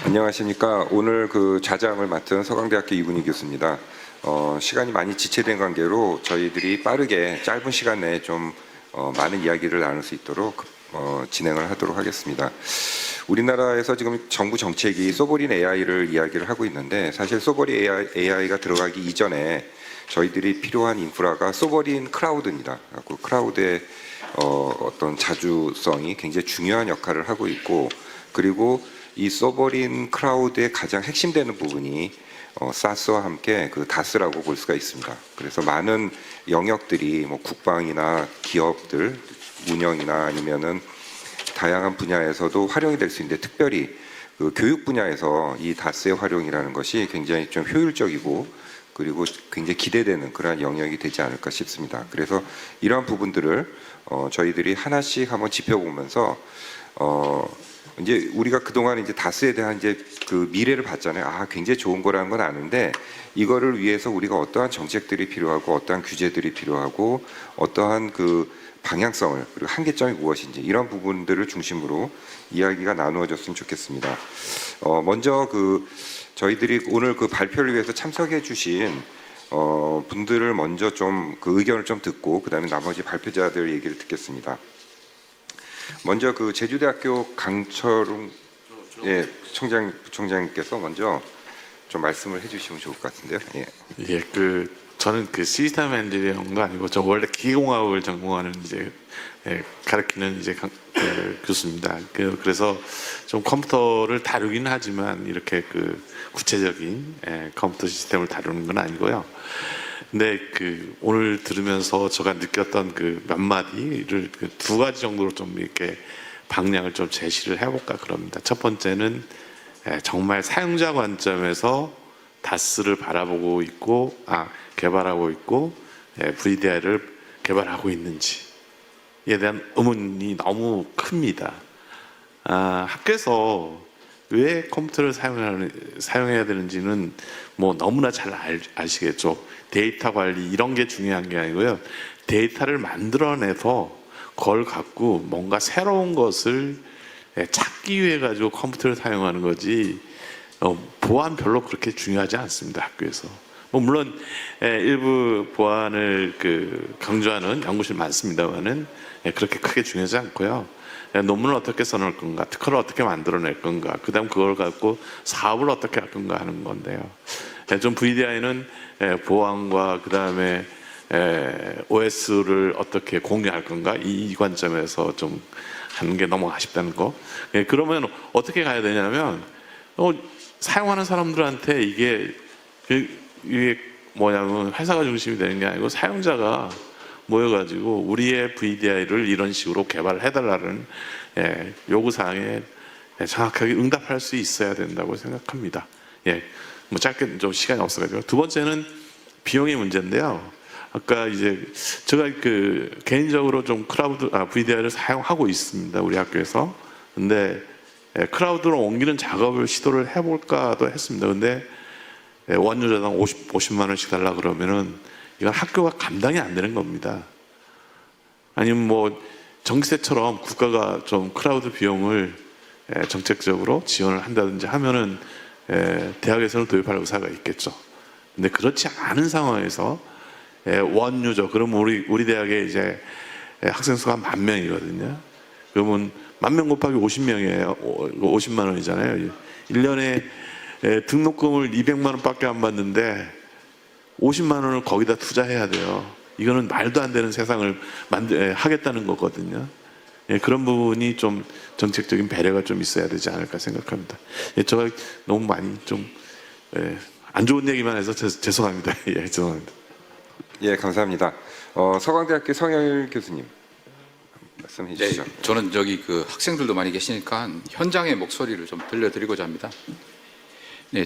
안녕하십니까. 오늘 그 좌장을 맡은 서강대학교 이군희 교수입니다. 시간이 많이 지체된 관계로 저희들이 빠르게 짧은 시간 내에 좀 많은 이야기를 나눌 수 있도록 진행을 하도록 하겠습니다. 우리나라에서 지금 정부 정책이 소버린 AI를 이야기를 하고 있는데, 사실 소버린 AI가 들어가기 이전에 저희들이 필요한 인프라가 소버린 클라우드입니다. 그 클라우드의 어떤 자주성이 굉장히 중요한 역할을 하고 있고, 그리고 이 소버린 클라우드의 가장 핵심되는 부분이 사스와 함께 그 다스라고 볼 수가 있습니다. 그래서 많은 영역들이 뭐 국방이나 기업들, 운영이나 아니면은 다양한 분야에서도 활용이 될 수 있는데, 특별히 그 교육 분야에서 이 다스의 활용이라는 것이 굉장히 좀 효율적이고 그리고 굉장히 기대되는 그러한 영역이 되지 않을까 싶습니다. 그래서 이러한 부분들을 저희들이 하나씩 한번 짚어보면서 이제 우리가 그동안 이제 다스에 대한 이제 그 미래를 봤잖아요. 굉장히 좋은 거라는 건 아는데, 이거를 위해서 우리가 어떠한 정책들이 필요하고 어떠한 규제들이 필요하고 어떠한 그 방향성을, 그리고 한계점이 무엇인지, 이런 부분들을 중심으로 이야기가 나누어졌으면 좋겠습니다. 먼저 저희들이 오늘 그 발표를 위해서 참석해 주신 분들을 먼저 좀 그 의견을 좀 듣고 그다음에 나머지 발표자들 얘기를 듣겠습니다. 먼저 그 제주대학교 강철웅 부총장님께서 먼저 좀 말씀을 해주시면 좋을 것 같은데요. 저는 그 시스템 엔지니어가 아니고 저 원래 기계공학을 전공하는 가르치는 교수입니다. 그래서 좀 컴퓨터를 다루긴 하지만 이렇게 구체적인 컴퓨터 시스템을 다루는 건 아니고요. 근데 오늘 들으면서 제가 느꼈던 몇 마디를 두 가지 정도로 좀 이렇게 방향을 좀 제시를 해볼까 그럽니다. 첫 번째는 정말 사용자 관점에서 다스를 바라보고 있고, 개발하고 있고, VDI를 개발하고 있는지에 대한 의문이 너무 큽니다. 학교에서 왜 컴퓨터를 사용해야 되는지는 뭐 너무나 잘 아시겠죠. 데이터 관리 이런 게 중요한 게 아니고요. 데이터를 만들어내서 그걸 갖고 뭔가 새로운 것을 찾기 위해 가지고 컴퓨터를 사용하는 거지, 보안 별로 그렇게 중요하지 않습니다. 학교에서. 물론 일부 보안을 강조하는 연구실 많습니다만은 그렇게 크게 중요하지 않고요. 논문을 어떻게 써놓을 건가, 특허를 어떻게 만들어낼 건가, 그 다음 그걸 갖고 사업을 어떻게 할 건가 하는 건데요. 좀 VDI는 보안과 그 다음에 OS를 어떻게 공유할 건가, 이 관점에서 좀 하는 게 너무 아쉽다는 거. 그러면 어떻게 가야 되냐면, 사용하는 사람들한테 이게 뭐냐면 회사가 중심이 되는 게 아니고 사용자가 모여가지고 우리의 VDI를 이런 식으로 개발을 해달라는 요구사항에 정확하게 응답할 수 있어야 된다고 생각합니다. 뭐 짧게 좀 시간이 없어가지고. 두 번째는 비용의 문제인데요. 아까 이제 제가 개인적으로 좀 클라우드 VDI를 사용하고 있습니다. 우리 학교에서. 근데 클라우드로 옮기는 작업을 시도를 해볼까도 했습니다. 근데 원유자당 50만 원씩 달라 그러면은 이건 학교가 감당이 안 되는 겁니다. 아니면 뭐 전기세처럼 국가가 좀 클라우드 비용을 정책적으로 지원을 한다든지 하면은 대학에서는 도입할 의사가 있겠죠. 근데 그렇지 않은 상황에서 원유저, 그러면 우리 대학에 이제 학생 수가 10,000명이거든요. 그러면 10,000명 곱하기 50명이에요. 50만 원이잖아요. 1년에 등록금을 200만 원밖에 안 받는데 50만 원을 거기다 투자해야 돼요. 이거는 말도 안 되는 세상을 하겠다는 거거든요. 그런 부분이 좀 정책적인 배려가 좀 있어야 되지 않을까 생각합니다. 제가 너무 많이 좀 안 좋은 얘기만 해서 죄송합니다. 죄송합니다. 감사합니다. 서강대학교 성일 교수님 말씀해 주시죠. 저는 학생들도 많이 계시니까 현장의 목소리를 좀 들려드리고자 합니다.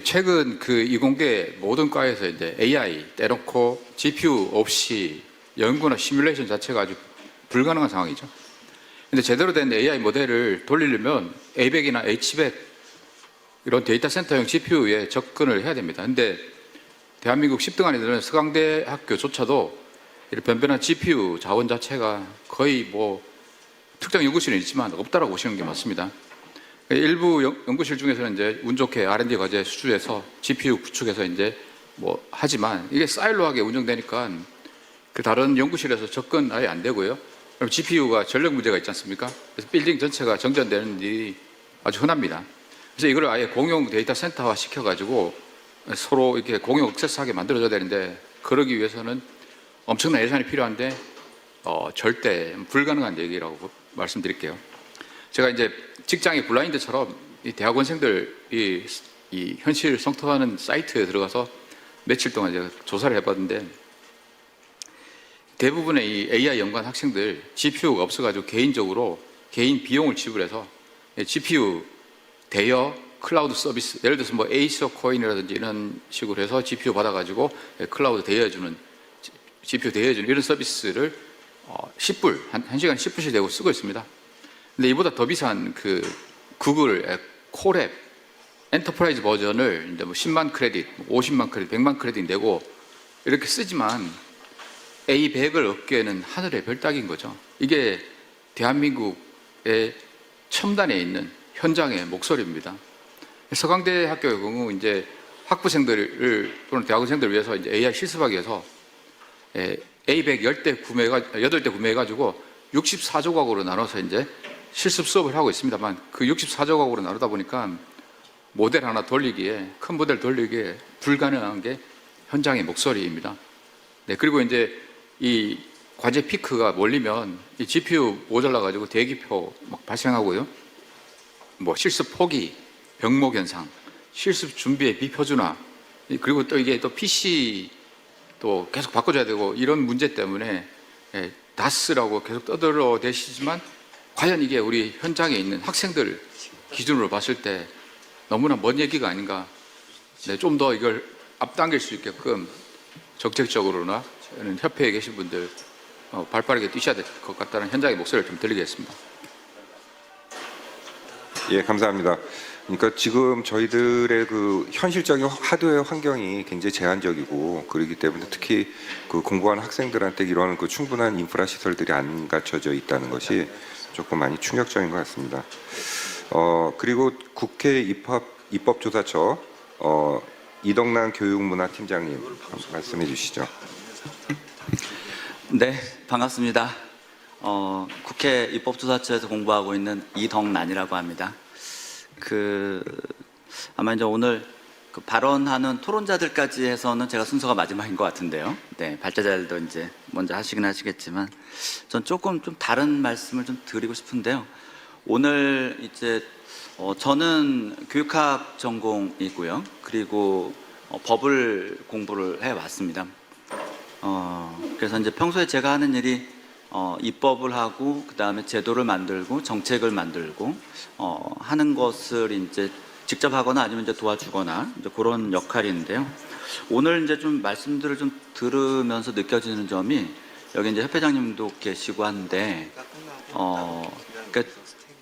최근 이공계 모든 과에서 이제 AI 떼놓고 GPU 없이 연구나 시뮬레이션 자체가 아주 불가능한 상황이죠. 근데 제대로 된 AI 모델을 돌리려면 A100이나 H100 이런 데이터 센터형 GPU에 접근을 해야 됩니다. 근데 대한민국 10등 안에 드는 서강대 학교조차도 이런 변변한 GPU 자원 자체가 거의 뭐 특정 연구실은 있지만 없다라고 보시는 게 맞습니다. 일부 연구실 중에서는 이제 운 좋게 R&D 과제 수주해서 GPU 구축해서 이제 뭐 하지만 이게 사일로하게 운영되니까 그 다른 연구실에서 접근 아예 안 되고요. 그럼 GPU가 전력 문제가 있지 않습니까? 그래서 빌딩 전체가 정전되는 일이 아주 흔합니다. 그래서 이걸 아예 공용 데이터 센터화 시켜가지고 서로 이렇게 공용 액세스하게 만들어줘야 되는데 그러기 위해서는 엄청난 예산이 필요한데 절대 불가능한 얘기라고 말씀드릴게요. 제가 이제 직장의 블라인드처럼 이 대학원생들 이 현실을 성토하는 사이트에 들어가서 며칠 동안 제가 조사를 해봤는데 대부분의 이 AI 연구한 학생들 GPU가 없어가지고 개인적으로 개인 비용을 지불해서 GPU 대여 클라우드 서비스, 예를 들어서 뭐 에이서 코인이라든지 이런 식으로 해서 GPU 받아가지고 클라우드 대여해주는 GPU 대여해주는 이런 서비스를 10불, 1시간 10불씩 내고 쓰고 있습니다. 근데 이보다 더 비싼 그 구글 콜앱 엔터프라이즈 버전을 이제 뭐 10만 크레딧, 50만 크레딧, 100만 크레딧 내고 이렇게 쓰지만 A100을 얻기에는 하늘의 별 따기인 거죠. 이게 대한민국의 첨단에 있는 현장의 목소리입니다. 서강대 학교의 경우 이제 학부생들을 또는 대학원생들을 위해서 이제 AI 실습하기 위해서 A100 8대 구매해가지고 64조각으로 나눠서 이제 실습 수업을 하고 있습니다만 그 64조각으로 나누다 보니까 모델 하나 돌리기에 큰 모델 돌리기에 불가능한 게 현장의 목소리입니다. 네, 그리고 이제 이 과제 피크가 몰리면 이 GPU 모자라가지고 대기표 막 발생하고요. 뭐 실습 포기, 병목 현상, 실습 준비의 비표준화, 그리고 또 이게 또 PC 또 계속 바꿔줘야 되고 이런 문제 때문에 다스라고 계속 떠들어대시지만 과연 이게 우리 현장에 있는 학생들 기준으로 봤을 때 너무나 먼 얘기가 아닌가. 네, 좀 더 이걸 앞당길 수 있게끔 정책적으로나 협회에 계신 분들 발빠르게 뛰셔야 될 것 같다는 현장의 목소리를 좀 드리겠습니다. 예, 감사합니다. 그러니까 지금 저희들의 그 현실적인 하드웨어 환경이 굉장히 제한적이고 그렇기 때문에 특히 그 공부하는 학생들한테 이런 그 충분한 인프라 시설들이 안 갖춰져 있다는 것이 조금 많이 충격적인 것 같습니다. 그리고 국회 입법조사처 이덕남 교육문화팀장님 말씀해 주시죠. 네, 반갑습니다. 국회 입법조사처에서 공부하고 있는 이덕난이라고 합니다. 아마 이제 오늘 그 발언하는 토론자들까지 해서는 제가 순서가 마지막인 것 같은데요. 네, 발제자들도 이제 먼저 하시긴 하시겠지만, 전 조금 좀 다른 말씀을 좀 드리고 싶은데요. 오늘 이제 저는 교육학 전공이고요. 그리고 법을 공부를 해왔습니다. 그래서 이제 평소에 제가 하는 일이 입법을 하고 그 다음에 제도를 만들고 정책을 만들고 하는 것을 이제 직접 하거나 아니면 이제 도와주거나 이제 그런 역할인데요. 오늘 이제 좀 말씀들을 좀 들으면서 느껴지는 점이 여기 이제 협회장님도 계시고 한데 그러니까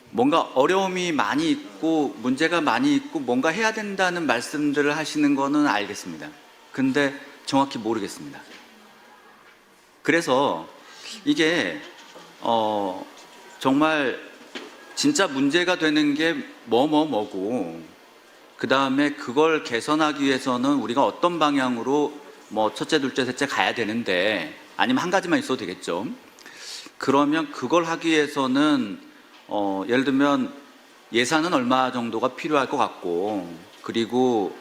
뭔가 어려움이 많이 있고 문제가 많이 있고 뭔가 해야 된다는 말씀들을 하시는 거는 알겠습니다. 근데 정확히 모르겠습니다. 그래서 이게 정말 진짜 문제가 되는 게 뭐고 그 다음에 그걸 개선하기 위해서는 우리가 어떤 방향으로 뭐 첫째, 둘째, 셋째 가야 되는데 아니면 한 가지만 있어도 되겠죠. 그러면 그걸 하기 위해서는 예를 들면 예산은 얼마 정도가 필요할 것 같고 그리고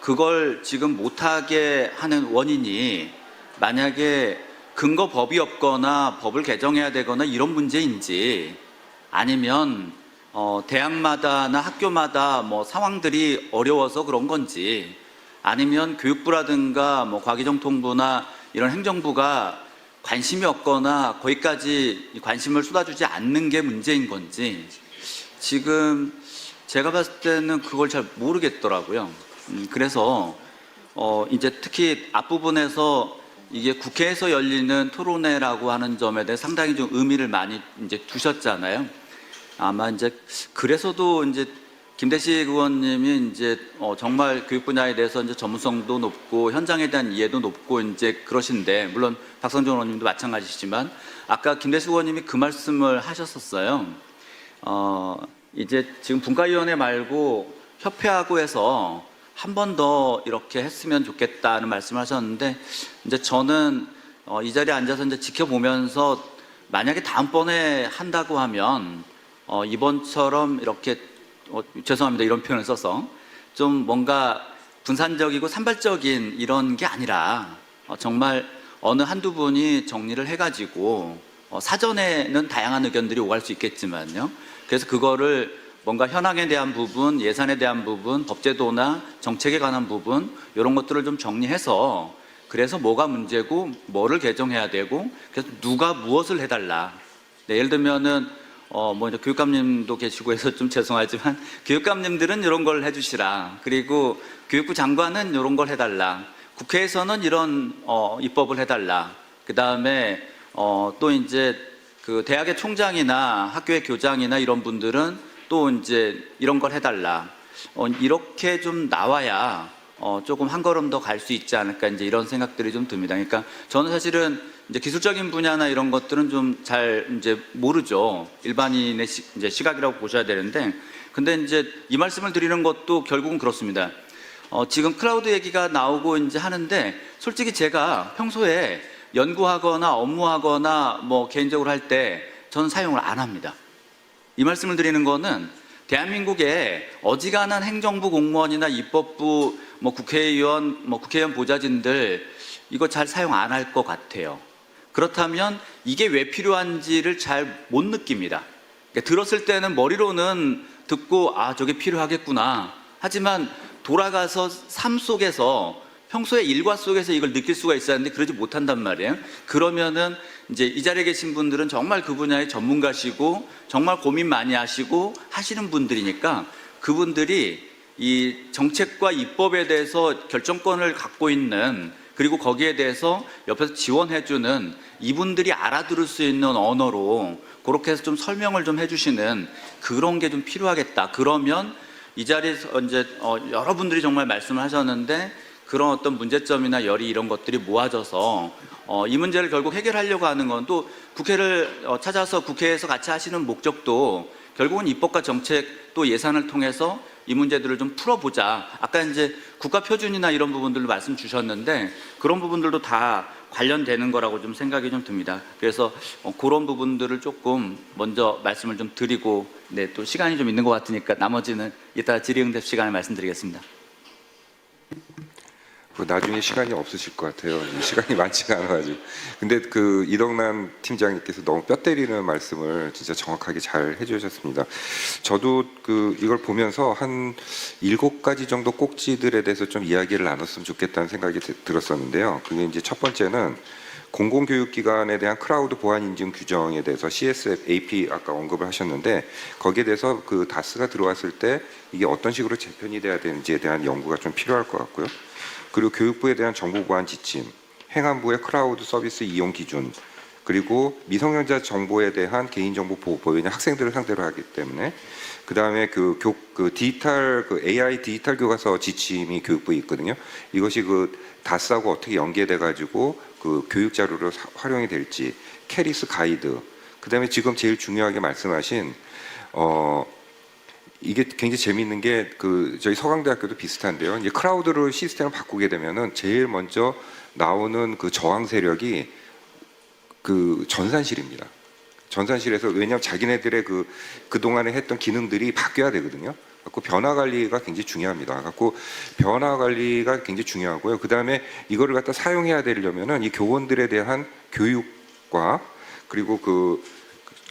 그걸 지금 못하게 하는 원인이 만약에 근거 법이 없거나 법을 개정해야 되거나 이런 문제인지 아니면 대학마다나 학교마다 뭐 상황들이 어려워서 그런 건지 아니면 교육부라든가 뭐 과기정통부나 이런 행정부가 관심이 없거나 거기까지 관심을 쏟아주지 않는 게 문제인 건지 지금 제가 봤을 때는 그걸 잘 모르겠더라고요. 그래서 이제 특히 앞부분에서 이게 국회에서 열리는 토론회라고 하는 점에 대해 상당히 좀 의미를 많이 이제 두셨잖아요. 아마 이제 그래서도 이제 김대식 의원님이 이제 정말 교육 분야에 대해서 이제 전문성도 높고 현장에 대한 이해도 높고 이제 그러신데 물론 박성준 의원님도 마찬가지시지만 아까 김대식 의원님이 그 말씀을 하셨었어요. 이제 지금 분과위원회 말고 협회하고 해서 한 번 더 이렇게 했으면 좋겠다는 말씀을 하셨는데, 이제 저는 이 자리에 앉아서 이제 지켜보면서 만약에 다음번에 한다고 하면 이번처럼 이렇게 죄송합니다, 이런 표현을 써서 좀 뭔가 분산적이고 산발적인 이런 게 아니라 정말 어느 한두 분이 정리를 해가지고 사전에는 다양한 의견들이 오갈 수 있겠지만요. 그래서 그거를 뭔가 현황에 대한 부분, 예산에 대한 부분, 법제도나 정책에 관한 부분 이런 것들을 좀 정리해서 그래서 뭐가 문제고 뭐를 개정해야 되고 그래서 누가 무엇을 해달라. 네, 예를 들면은 뭐 이제 교육감님도 계시고 해서 좀 죄송하지만 교육감님들은 이런 걸 해주시라. 그리고 교육부 장관은 이런 걸 해달라. 국회에서는 이런 입법을 해달라. 그 다음에 또 이제 그 대학의 총장이나 학교의 교장이나 이런 분들은 또 이제 이런 걸 해달라. 이렇게 좀 나와야 조금 한 걸음 더 갈 수 있지 않을까 이제 이런 생각들이 좀 듭니다. 그러니까 저는 사실은 이제 기술적인 분야나 이런 것들은 좀 잘 이제 모르죠. 일반인의 이제 시각이라고 보셔야 되는데, 근데 이제 이 말씀을 드리는 것도 결국은 그렇습니다. 지금 클라우드 얘기가 나오고 이제 하는데, 솔직히 제가 평소에 연구하거나 업무하거나 뭐 개인적으로 할 때 저는 사용을 안 합니다. 이 말씀을 드리는 거는 대한민국의 어지간한 행정부 공무원이나 입법부, 뭐 국회의원, 뭐 국회의원 보좌진들 이거 잘 사용 안 할 것 같아요. 그렇다면 이게 왜 필요한지를 잘 못 느낍니다. 그러니까 들었을 때는 머리로는 듣고 아 저게 필요하겠구나. 하지만 돌아가서 삶 속에서 평소의 일과 속에서 이걸 느낄 수가 있어야 하는데 그러지 못한단 말이에요. 그러면은 이제 이 자리에 계신 분들은 정말 그 분야의 전문가시고 정말 고민 많이 하시고 하시는 분들이니까 그분들이 이 정책과 입법에 대해서 결정권을 갖고 있는, 그리고 거기에 대해서 옆에서 지원해주는 이분들이 알아들을 수 있는 언어로 그렇게 해서 좀 설명을 좀 해주시는 그런 게 좀 필요하겠다. 그러면 이 자리에서 이제 여러분들이 정말 말씀을 하셨는데 그런 어떤 문제점이나 열이 이런 것들이 모아져서 이 문제를 결국 해결하려고 하는 건 또 국회를 찾아서 국회에서 같이 하시는 목적도 결국은 입법과 정책 또 예산을 통해서 이 문제들을 좀 풀어보자. 아까 이제 국가 표준이나 이런 부분들로 말씀 주셨는데 그런 부분들도 다 관련되는 거라고 좀 생각이 좀 듭니다. 그래서 그런 부분들을 조금 먼저 말씀을 좀 드리고, 네, 또 시간이 좀 있는 것 같으니까 나머지는 이따 질의응답 시간에 말씀드리겠습니다. 나중에 시간이 없으실 것 같아요. 시간이 많지가 않아가지고. 근데 그 이덕남 팀장님께서 너무 뼈 때리는 말씀을 진짜 정확하게 잘 해주셨습니다. 저도 그 이걸 보면서 한 7가지 정도 꼭지들에 대해서 좀 이야기를 나눴으면 좋겠다는 생각이 들었었는데요. 그게 이제 첫 번째는 공공교육기관에 대한 크라우드 보안 인증 규정에 대해서 CSF, AP 아까 언급을 하셨는데 거기에 대해서 그 다스가 들어왔을 때 이게 어떤 식으로 재편이 돼야 되는지에 대한 연구가 좀 필요할 것 같고요. 그리고 교육부에 대한 정보 보안 지침, 행안부의 크라우드 서비스 이용 기준, 그리고 미성년자 정보에 대한 개인정보 보호법, 왜냐 학생들을 상대로 하기 때문에, 그 다음에 그 디지털 AI 디지털 교과서 지침이 교육부에 있거든요. 이것이 그 다스하고 어떻게 연계돼 가지고 그 교육 자료로 활용이 될지, 캐리스 가이드, 그 다음에 지금 제일 중요하게 말씀하신 이게 굉장히 재미있는 게 그 저희 서강대학교도 비슷한데요. 이제 크라우드로 시스템을 바꾸게 되면은 제일 먼저 나오는 그 저항 세력이 그 전산실입니다. 전산실에서, 왜냐하면 자기네들의 그 동안에 했던 기능들이 바뀌어야 되거든요. 갖고 변화 관리가 굉장히 중요합니다. 갖고 변화 관리가 굉장히 중요하고요. 그 다음에 이거를 갖다 사용해야 되려면은 이 교원들에 대한 교육과 그리고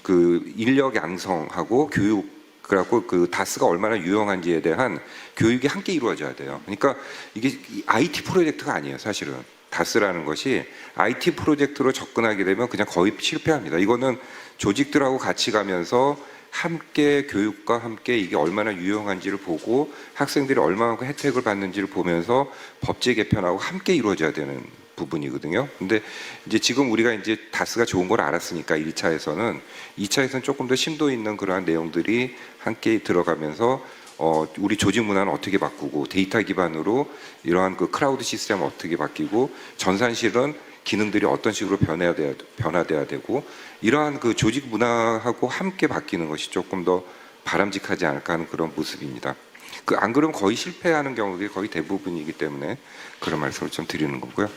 그 인력 양성하고 교육, 그래갖고 그 다스가 얼마나 유용한지에 대한 교육이 함께 이루어져야 돼요. 그러니까 이게 IT 프로젝트가 아니에요, 사실은. 다스라는 것이 IT 프로젝트로 접근하게 되면 그냥 거의 실패합니다. 이거는 조직들하고 같이 가면서 함께 교육과 함께 이게 얼마나 유용한지를 보고 학생들이 얼마만큼 혜택을 받는지를 보면서 법제 개편하고 함께 이루어져야 되는 부분이거든요. 근데 이제 지금 우리가 이제 다스가 좋은 걸 알았으니까 1차에서는 2차에서는 조금 더 심도 있는 그러한 내용들이 함께 들어가면서 우리 조직 문화는 어떻게 바꾸고 데이터 기반으로 이러한 그 크라우드 시스템은 어떻게 바뀌고 전산실은 기능들이 어떤 식으로 변화돼야 되고 이러한 그 조직 문화하고 함께 바뀌는 것이 조금 더 바람직하지 않을까 하는 그런 모습입니다. 안 그러면 거의 실패하는 경우가 거의 대부분이기 때문에 그런 말씀을 좀 드리는 거고요.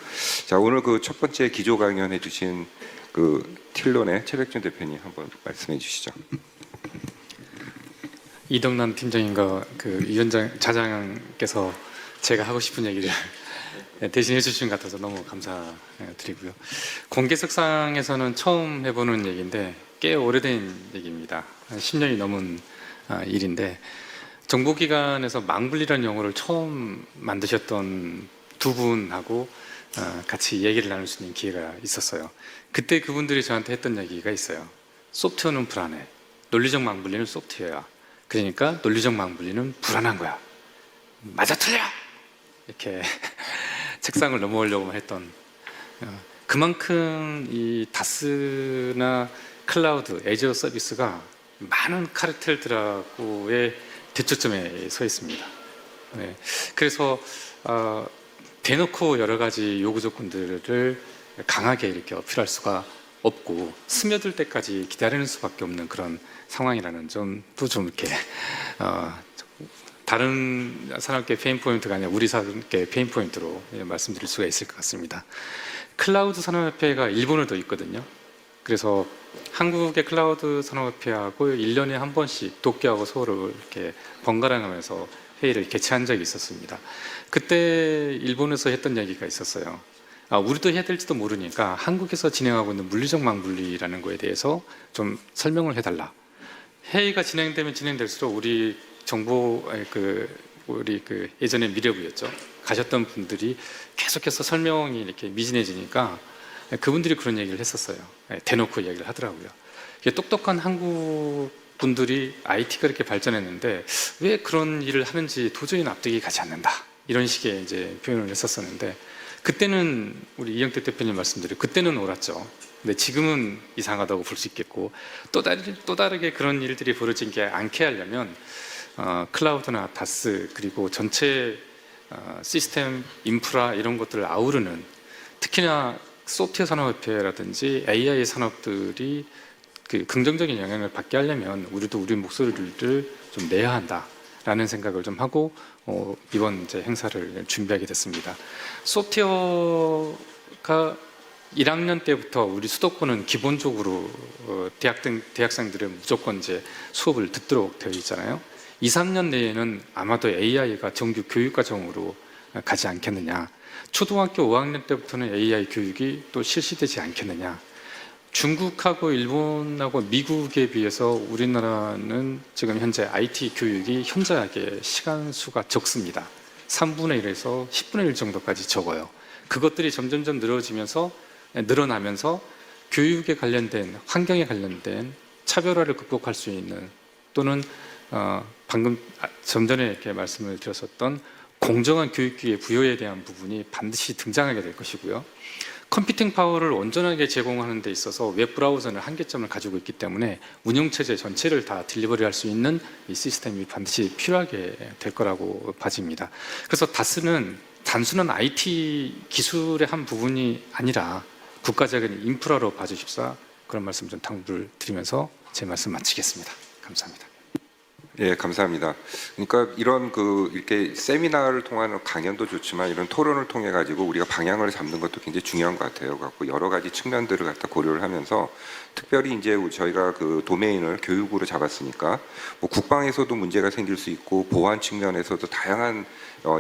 자, 오늘 그 첫 번째 기조 강연해 주신 그 틸론의 최백준 대표님 한번 말씀해 주시죠. 이동남 팀장님과 그 위원장 차장께서 제가 하고 싶은 얘기를 대신해 주신 것 같아서 너무 감사드리고요. 공개석상에서는 처음 해보는 얘기인데 꽤 오래된 얘기입니다. 한 10년이 넘은 일인데 정보기관에서 망블리라는 용어를 처음 만드셨던 두 분하고 같이 얘기를 나눌 수 있는 기회가 있었어요. 그때 그분들이 저한테 했던 얘기가 있어요. 소프트웨어는 불안해. 논리적 망블리는 소프트웨어야. 그러니까 논리적 망블리는 불안한 거야. 맞아 틀려! 이렇게 책상을 넘어오려고 했던 그만큼 이 다스나 클라우드, 애저 서비스가 많은 카르텔들하고의 대초점에 서 있습니다. 네. 그래서 대놓고 여러 가지 요구 조건들을 강하게 이렇게 어필할 수가 없고 스며들 때까지 기다리는 수밖에 없는 그런 상황이라는 점도 좀 이렇게 다른 산업계 페인 포인트가 아니라 우리 산업계 페인 포인트로 말씀드릴 수가 있을 것 같습니다. 클라우드 산업협회가 일본에도 있거든요. 그래서 한국의 클라우드 산업협회하고 1년에 한 번씩 도쿄하고 서울을 이렇게 번갈아 가면서 회의를 개최한 적이 있었습니다. 그때 일본에서 했던 얘기가 있었어요. 우리도 해야 될지도 모르니까 한국에서 진행하고 있는 물리적 망분리라는 거에 대해서 좀 설명을 해달라. 회의가 진행되면 진행될수록 우리 우리 예전에 미래부였죠. 가셨던 분들이 계속해서 설명이 이렇게 미진해지니까 그분들이 그런 얘기를 했었어요. 대놓고 얘기를 하더라고요. 똑똑한 한국 분들이 IT가 이렇게 발전했는데 왜 그런 일을 하는지 도저히 납득이 가지 않는다. 이런 식의 이제 표현을 했었었는데 그때는 우리 이영택 대표님 말씀대로 그때는 옳았죠. 근데 지금은 이상하다고 볼 수 있겠고 또 다르게 그런 일들이 벌어지지 않게 하려면 클라우드나 다스 그리고 전체 시스템 인프라 이런 것들을 아우르는 특히나 소프트웨어 산업협회라든지 AI 산업들이 그 긍정적인 영향을 받게 하려면 우리도 우리 목소리를 좀 내야 한다라는 생각을 좀 하고 이번 이제 행사를 준비하게 됐습니다. 소프트웨어가 1학년 때부터 우리 수도권은 기본적으로 대학생들은 무조건 이제 수업을 듣도록 되어 있잖아요. 2, 3년 내에는 아마도 AI가 정규 교육과정으로 가지 않겠느냐. 초등학교 5학년 때부터는 AI 교육이 또 실시되지 않겠느냐. 중국하고 일본하고 미국에 비해서 우리나라는 지금 현재 IT 교육이 현저하게 시간 수가 적습니다. 3분의 1에서 10분의 1 정도까지 적어요. 그것들이 점점점 늘어나면서 교육에 관련된, 환경에 관련된 차별화를 극복할 수 있는 또는 방금 좀 전에 이렇게 말씀을 드렸었던 공정한 교육기회 부여에 대한 부분이 반드시 등장하게 될 것이고요. 컴퓨팅 파워를 온전하게 제공하는 데 있어서 웹브라우저는 한계점을 가지고 있기 때문에 운영체제 전체를 다 딜리버리할 수 있는 이 시스템이 반드시 필요하게 될 거라고 봐집니다. 그래서 다스는 단순한 IT 기술의 한 부분이 아니라 국가적인 인프라로 봐주십사 그런 말씀 좀 당부를 드리면서 제 말씀 마치겠습니다. 감사합니다. 예, 감사합니다. 그러니까 이런 이렇게 세미나를 통한 강연도 좋지만 이런 토론을 통해 가지고 우리가 방향을 잡는 것도 굉장히 중요한 것 같아요. 갖고 여러 가지 측면들을 갖다 고려를 하면서 특별히 이제 저희가 그 도메인을 교육으로 잡았으니까 뭐 국방에서도 문제가 생길 수 있고 보안 측면에서도 다양한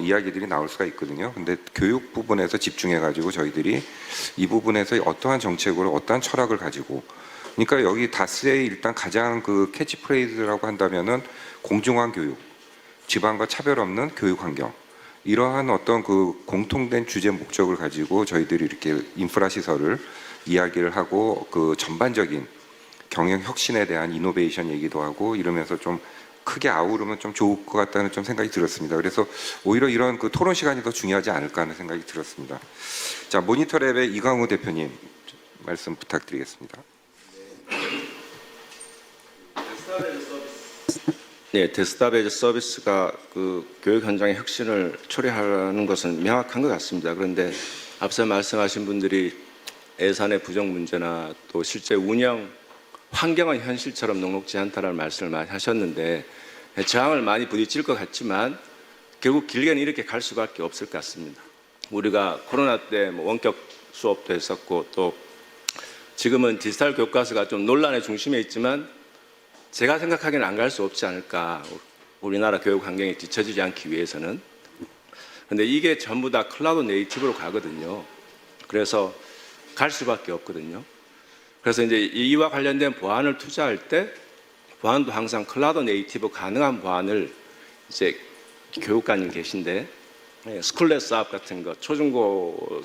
이야기들이 나올 수가 있거든요. 근데 교육 부분에서 집중해 가지고 저희들이 이 부분에서 어떠한 정책으로 어떠한 철학을 가지고 그러니까 여기 다스의 일단 가장 그 캐치프레이즈라고 한다면은 공정한 교육, 지방과 차별 없는 교육 환경 이러한 어떤 그 공통된 주제 목적을 가지고 저희들이 이렇게 인프라 시설을 이야기를 하고 그 전반적인 경영 혁신에 대한 이노베이션 얘기도 하고 이러면서 좀 크게 아우르면 좀 좋을 것 같다는 좀 생각이 들었습니다. 그래서 오히려 이런 그 토론 시간이 더 중요하지 않을까 하는 생각이 들었습니다. 자, 모니터랩의 이광우 대표님 말씀 부탁드리겠습니다. 네, 데스크탑 서비스가 그 교육 현장의 혁신을 초래하는 것은 명확한 것 같습니다. 그런데 앞서 말씀하신 분들이 예산의 부족 문제나 또 실제 운영 환경은 현실처럼 녹록지 않다라는 말씀을 많이 하셨는데 저항을 많이 부딪힐 것 같지만 결국 길게는 이렇게 갈 수밖에 없을 것 같습니다. 우리가 코로나 때 뭐 원격 수업도 했었고 또 지금은 디지털 교과서가 좀 논란의 중심에 있지만 제가 생각하기에는 안 갈 수 없지 않을까. 우리나라 교육 환경이 뒤처지지 않기 위해서는. 근데 이게 전부 다 클라우드 네이티브로 가거든요. 그래서 갈 수밖에 없거든요. 그래서 이제 이와 관련된 보안을 투자할 때 보안도 항상 클라우드 네이티브 가능한 보안을 이제 교육관님 계신데 스쿨렛 사업 같은 거 초중고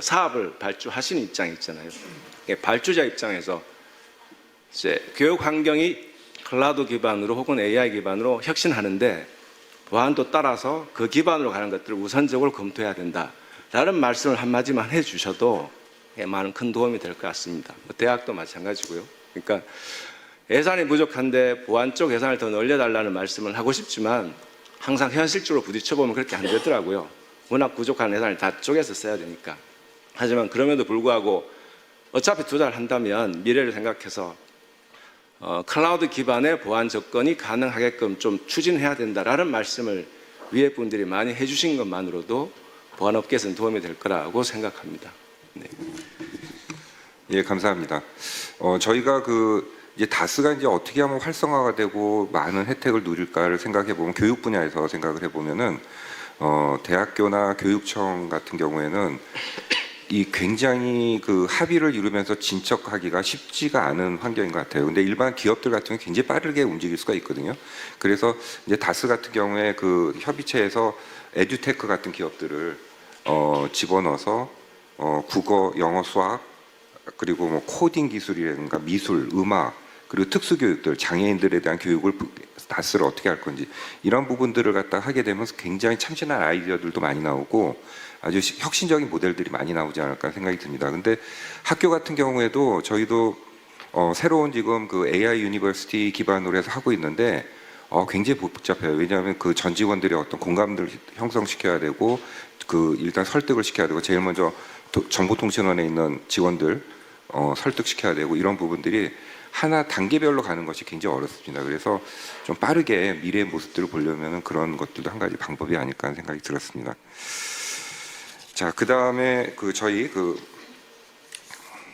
사업을 발주하시는 입장이 있잖아요. 발주자 입장에서 이제 교육 환경이 클라우드 기반으로 혹은 AI 기반으로 혁신하는데 보안도 따라서 그 기반으로 가는 것들을 우선적으로 검토해야 된다라는 말씀을 한마디만 해주셔도 많은 큰 도움이 될 것 같습니다. 대학도 마찬가지고요. 그러니까 예산이 부족한데 보안 쪽 예산을 더 늘려달라는 말씀을 하고 싶지만 항상 현실적으로 부딪혀보면 그렇게 안 되더라고요. 워낙 부족한 예산을 다 쪼개서 써야 되니까. 하지만 그럼에도 불구하고 어차피 투자를 한다면 미래를 생각해서 클라우드 기반의 보안 접근이 가능하게끔 좀 추진해야 된다라는 말씀을 위에 분들이 많이 해주신 것만으로도 보안업계에서는 도움이 될 거라고 생각합니다. 네. 예, 감사합니다. 저희가 이제 다스가 이제 어떻게 하면 활성화가 되고 많은 혜택을 누릴까를 생각해 보면 교육 분야에서 생각을 해 보면은 대학교나 교육청 같은 경우에는 이 굉장히 합의를 이루면서 진척하기가 쉽지가 않은 환경인 것 같아요. 근데 일반 기업들 같은 경우는 굉장히 빠르게 움직일 수가 있거든요. 그래서 이제 다스 같은 경우에 협의체에서 에듀테크 같은 기업들을 집어넣어서 국어, 영어, 수학 그리고 뭐 코딩 기술이라든가 미술, 음악 그리고 특수교육들, 장애인들에 대한 교육을 다스를 어떻게 할 건지 이런 부분들을 갖다 하게 되면서 굉장히 참신한 아이디어들도 많이 나오고 아주 혁신적인 모델들이 많이 나오지 않을까 생각이 듭니다. 근데 학교 같은 경우에도 저희도 새로운 지금 AI 유니버시티 기반으로 해서 하고 있는데 굉장히 복잡해요. 왜냐하면 전 직원들의 어떤 공감들을 형성시켜야 되고 일단 설득을 시켜야 되고 제일 먼저 정보통신원에 있는 직원들 설득시켜야 되고 이런 부분들이 하나 단계별로 가는 것이 굉장히 어렵습니다. 그래서 좀 빠르게 미래의 모습들을 보려면 그런 것들도 한 가지 방법이 아닐까 하는 생각이 들었습니다. 자, 그 다음에 저희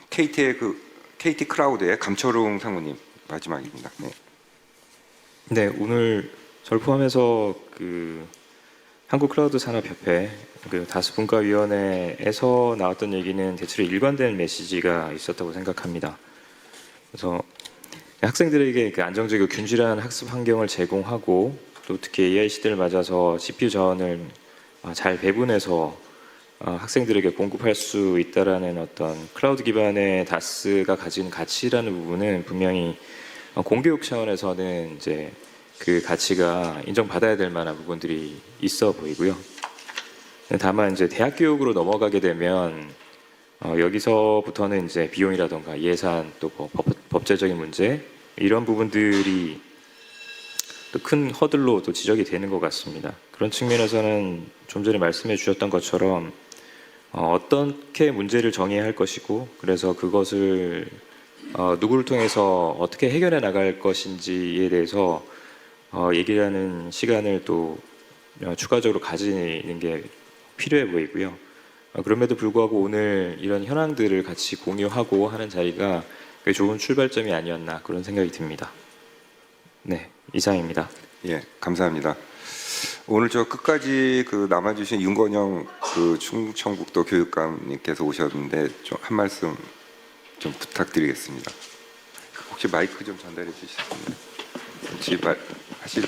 KT의 KT 클라우드의 감철웅 상무님 마지막입니다. 네. 네, 오늘 저를 포함해서 한국클라우드산업협회 다수분과위원회에서 나왔던 얘기는 대체로 일관된 메시지가 있었다고 생각합니다. 그래서 학생들에게 안정적이고 균질한 학습 환경을 제공하고 또 특히 AI 시대를 맞아서 GPU 자원을 잘 배분해서 학생들에게 공급할 수 있다라는 어떤 클라우드 기반의 다스가 가진 가치라는 부분은 분명히 공교육 차원에서는 이제 그 가치가 인정받아야 될 만한 부분들이 있어 보이고요. 다만 이제 대학 교육으로 넘어가게 되면 여기서부터는 이제 비용이라던가 예산 또 법제적인 문제 이런 부분들이 또 큰 허들로 또 지적이 되는 것 같습니다. 그런 측면에서는 좀 전에 말씀해 주셨던 것처럼 어떻게 문제를 정의해야 할 것이고 그래서 그것을 누구를 통해서 어떻게 해결해 나갈 것인지에 대해서 얘기하는 시간을 또 추가적으로 가지는 게 필요해 보이고요. 그럼에도 불구하고 오늘 이런 현황들을 같이 공유하고 하는 자리가 꽤 좋은 출발점이 아니었나 그런 생각이 듭니다. 네, 이상입니다. 예, 감사합니다. 오늘 저 끝까지 남아주신 윤건영 충청북도 교육감님께서 오셨는데 좀 한 말씀 좀 부탁드리겠습니다. 혹시 마이크 좀 전달해 주시겠습니까? 혹시 하실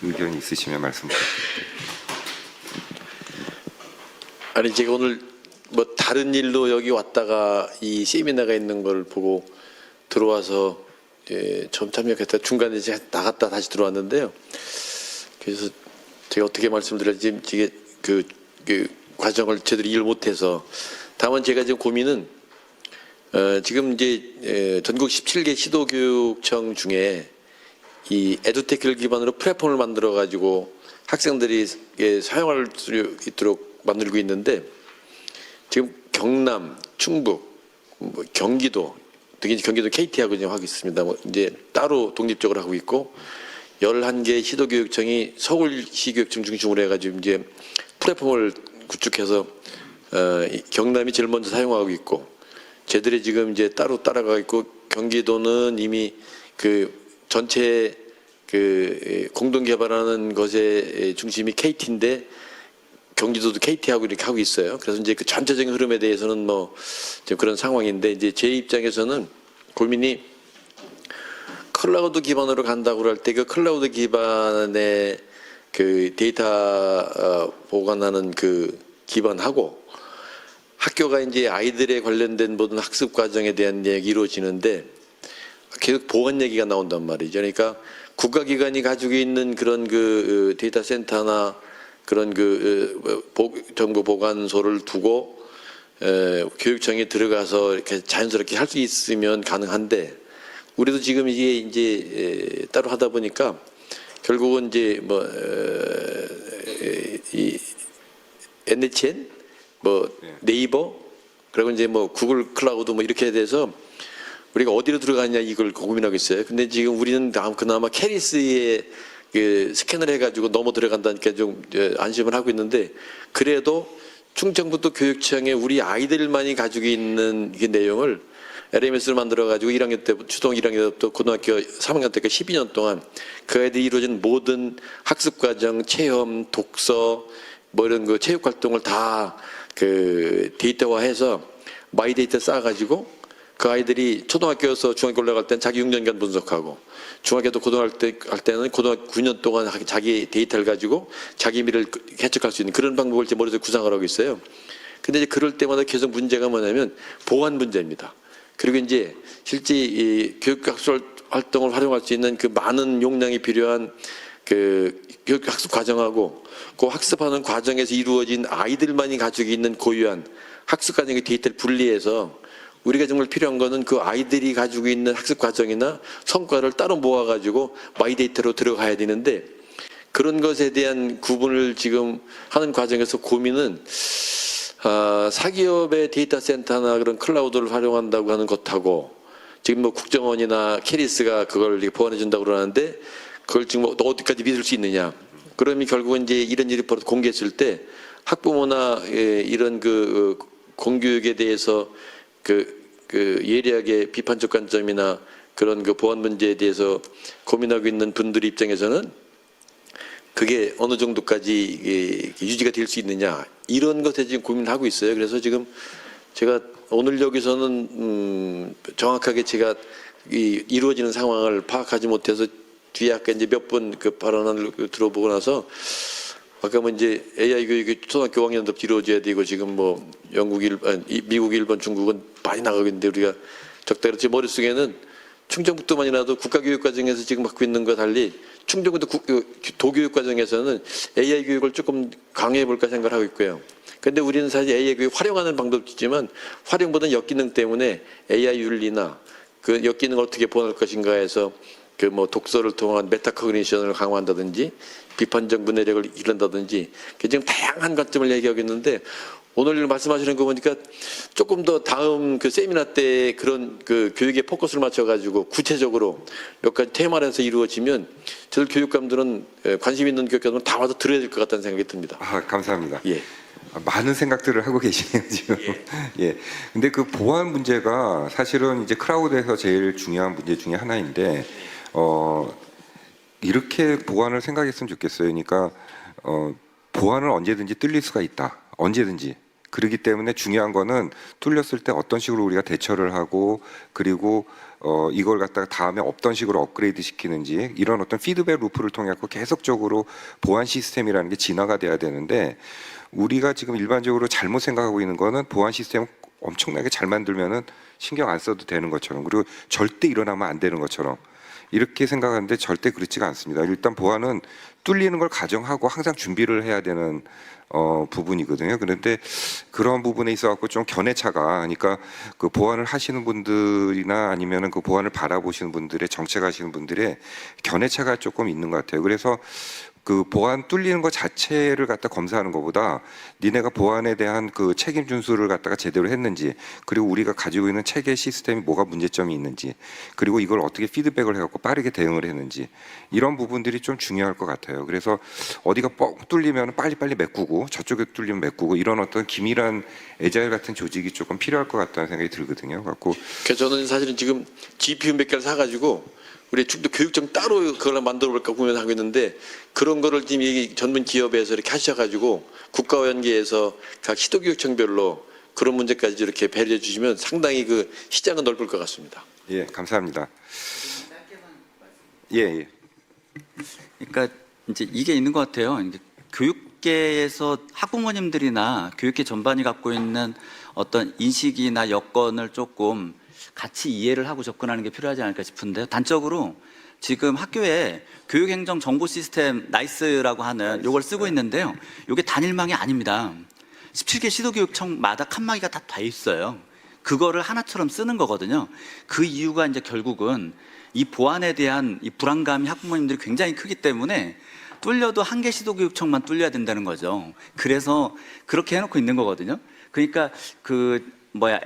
의견이 있으시면 말씀 부탁드립니다. 아니 제가 오늘 뭐 다른 일로 여기 왔다가 이 세미나가 있는 걸 보고 들어와서 처음 참여했다 중간에 제가 나갔다 다시 들어왔는데요. 그래서 제가 어떻게 말씀드릴지 이게 그 과정을 제대로 이해를 못해서 다만 제가 지금 고민은 지금 이제 전국 17개 시도교육청 중에 이 에듀테크를 기반으로 플랫폼을 만들어 가지고 학생들이 사용할 수 있도록 만들고 있는데 지금 경남, 충북, 경기도 특히 경기도 KT하고 지금 하고 있습니다. 뭐 이제 따로 독립적으로 하고 있고 11개 시도교육청이 서울시 교육청 중심으로 해가지고 이제 플랫폼을 구축해서 경남이 제일 먼저 사용하고 있고 저희들이 지금 이제 따로 따라가고 있고 경기도는 이미 그 전체 그 공동 개발하는 것의 중심이 KT인데 경기도도 KT하고 이렇게 하고 있어요. 그래서 이제 그 전체적인 흐름에 대해서는 뭐 지금 그런 상황인데 이제 제 입장에서는 고민이 클라우드 기반으로 간다고 할 때 그 클라우드 기반의 그 데이터 보관하는 그 기반하고 학교가 이제 아이들에 관련된 모든 학습 과정에 대한 얘기 이루어지는데 계속 보안 얘기가 나온단 말이죠. 그러니까 국가기관이 가지고 있는 그런 그 데이터 센터나 그런 그 정보 보관소를 두고 교육청에 들어가서 이렇게 자연스럽게 할 수 있으면 가능한데 우리도 지금 이게 이제 따로 하다 보니까 결국은 이제 뭐 이 NHN 뭐 네이버 그리고 이제 뭐 구글 클라우드 뭐 이렇게 돼서 우리가 어디로 들어가냐 이걸 고민하고 있어요. 근데 지금 우리는 그나마 캐리스에 그 스캔을 해가지고 넘어 들어간다니까 좀 안심을 하고 있는데 그래도 충청북도 교육청에 우리 아이들만이 가지고 있는 이 내용을 LMS를 만들어가지고 1학년 때부터 초등 1학년 때부터 고등학교 3학년 때까지 12년 동안 그 아이들이 이루어진 모든 학습과정, 체험, 독서 뭐 이런 그 체육 활동을 다 그 데이터화해서 마이데이터 쌓아가지고 그 아이들이 초등학교에서 중학교 올라갈 때는 자기 6년간 분석하고 중학교도 고등학교 할 때는 고등학교 9년 동안 자기 데이터를 가지고 자기 미래를 개척할 수 있는 그런 방법을 제 머릿속에 구상을 하고 있어요. 근데 이제 그럴 때마다 계속 문제가 뭐냐면 보안 문제입니다. 그리고 이제 실제 이 교육학습 활동을 활용할 수 있는 그 많은 용량이 필요한 그 교육학습 과정하고 그 학습하는 과정에서 이루어진 아이들만이 가지고 있는 고유한 학습 과정의 데이터를 분리해서 우리가 정말 필요한 거는 그 아이들이 가지고 있는 학습 과정이나 성과를 따로 모아가지고 마이데이터로 들어가야 되는데 그런 것에 대한 구분을 지금 하는 과정에서 고민은 사기업의 데이터 센터나 그런 클라우드를 활용한다고 하는 것하고 지금 뭐 국정원이나 캐리스가 그걸 보완해 준다고 그러는데 그걸 지금 어디까지 믿을 수 있느냐. 그러면 결국은 이제 이런 일이 벌어서 공개했을 때 학부모나 이런 그 공교육에 대해서 그 예리하게 비판적 관점이나 그런 그 보안 문제에 대해서 고민하고 있는 분들 입장에서는 그게 어느 정도까지 유지가 될 수 있느냐 이런 것에 지금 고민을 하고 있어요. 그래서 지금 제가 오늘 여기서는 정확하게 제가 이루어지는 상황을 파악하지 못해서 뒤에 아까 이제 몇 번 그 발언을 들어보고 나서 아까 뭐 이제 AI 교육이 초등학교 5학년 때부터 이루어져야 되고 지금 뭐 미국, 일본, 중국은 많이 나가고 있는데 우리가 적당히 제 머릿속에는 충청북도만이라도 국가교육과정에서 지금 받고 있는 것과 달리 충청북도 도교육과정에서는 AI 교육을 조금 강화해 볼까 생각을 하고 있고요. 그런데 우리는 사실 AI 교육 활용하는 방법도 있지만 활용보다는 역기능 때문에 AI 윤리나 그 역기능을 어떻게 보완할 것인가 해서 그 뭐 독서를 통한 메타코그니션을 강화한다든지 비판적 문해력을 기른다든지 지금 다양한 관점을 얘기하고 있는데 오늘 말씀하시는 거 보니까 조금 더 다음 그 세미나 때 그런 그 교육에 포커스를 맞춰가지고 구체적으로 몇 가지 테마를 해서 이루어지면 저들 교육감들은 관심 있는 교육감들은 다 와서 들어야 될 것 같다는 생각이 듭니다. 감사합니다. 예. 많은 생각들을 하고 계시네요 지금. 예. 근데 그 보안 문제가 사실은 이제 클라우드에서 제일 중요한 문제 중에 하나인데 이렇게 보안을 생각했으면 좋겠어요. 그러니까 보안은 언제든지 뚫릴 수가 있다. 언제든지. 그렇기 때문에 중요한 거는 뚫렸을 때 어떤 식으로 우리가 대처를 하고 그리고 이걸 갖다가 다음에 어떤 식으로 업그레이드 시키는지 이런 어떤 피드백 루프를 통해 갖고 계속적으로 보안 시스템이라는 게 진화가 돼야 되는데 우리가 지금 일반적으로 잘못 생각하고 있는 거는 보안 시스템 엄청나게 잘 만들면은 신경 안 써도 되는 것처럼 그리고 절대 일어나면 안 되는 것처럼 이렇게 생각하는데 절대 그렇지가 않습니다. 일단 보안은 뚫리는 걸 가정하고 항상 준비를 해야 되는 부분이거든요. 그런데 그런 부분에 있어 갖고 좀 견해차가 그러니까 그 보안을 하시는 분들이나 아니면은 그 보안을 바라보시는 분들의 정책하시는 분들의 견해차가 조금 있는 것 같아요. 그래서 그 보안 뚫리는 것 자체를 갖다 검사하는 것보다 니네가 보안에 대한 그 책임 준수를 갖다가 제대로 했는지, 그리고 우리가 가지고 있는 체계 시스템이 뭐가 문제점이 있는지, 그리고 이걸 어떻게 피드백을 해갖고 빠르게 대응을 했는지, 이런 부분들이 좀 중요할 것 같아요. 그래서 어디가 뻥 뚫리면 빨리빨리 메꾸고 저쪽에 뚫리면 메꾸고, 이런 어떤 기밀한 애자일 같은 조직이 조금 필요할 것 같다는 생각이 들거든요. 갖고 그래서 저는 사실은 지금 GPU 몇 개를 사가지고 우리 충도 교육청 따로 그걸 만들어 볼까 고민하고 있는데, 그런 거를 지금 이 전문 기업에서 이렇게 하셔가지고 국가와 연계해서 각 시도교육청별로 그런 문제까지 이렇게 배려해 주시면 상당히 그 시장은 넓을 것 같습니다. 예, 감사합니다. 예. 그러니까 이제 이게 있는 것 같아요. 이제 교육계에서 학부모님들이나 교육계 전반이 갖고 있는 어떤 인식이나 여건을 조금 같이 이해를 하고 접근하는 게 필요하지 않을까 싶은데요. 단적으로 지금 학교에 교육행정 정보 시스템 나이스라고 하는 요걸 쓰고 있는데요. 요게 단일망이 아닙니다. 17개 시도교육청마다 칸막이가 다 돼 있어요. 그거를 하나처럼 쓰는 거거든요. 그 이유가 이제 결국은 이 보안에 대한 이 불안감이 학부모님들이 굉장히 크기 때문에 뚫려도 한 개 시도교육청만 뚫려야 된다는 거죠. 그래서 그렇게 해놓고 있는 거거든요. 그러니까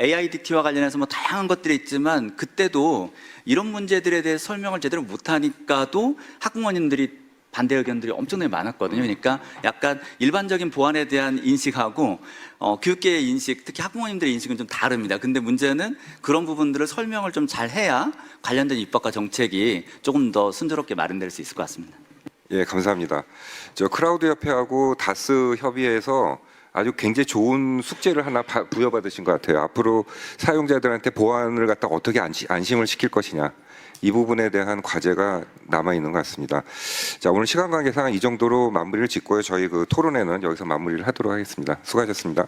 AIDT와 관련해서 뭐 다양한 것들이 있지만 그때도 이런 문제들에 대해 설명을 제대로 못하니까도 학부모님들이 반대 의견들이 엄청나게 많았거든요. 그러니까 약간 일반적인 보안에 대한 인식하고 교육계의 인식, 특히 학부모님들의 인식은 좀 다릅니다. 근데 문제는 그런 부분들을 설명을 좀 잘 해야 관련된 입법과 정책이 조금 더 순조롭게 마련될 수 있을 것 같습니다. 예, 감사합니다. 저 크라우드 협회하고 다스 협의회에서 아주 굉장히 좋은 숙제를 하나 부여받으신 것 같아요. 앞으로 사용자들한테 보안을 갖다 어떻게 안심을 시킬 것이냐, 이 부분에 대한 과제가 남아 있는 것 같습니다. 자, 오늘 시간 관계상 이 정도로 마무리를 짓고요. 저희 그 토론회는 여기서 마무리를 하도록 하겠습니다. 수고하셨습니다.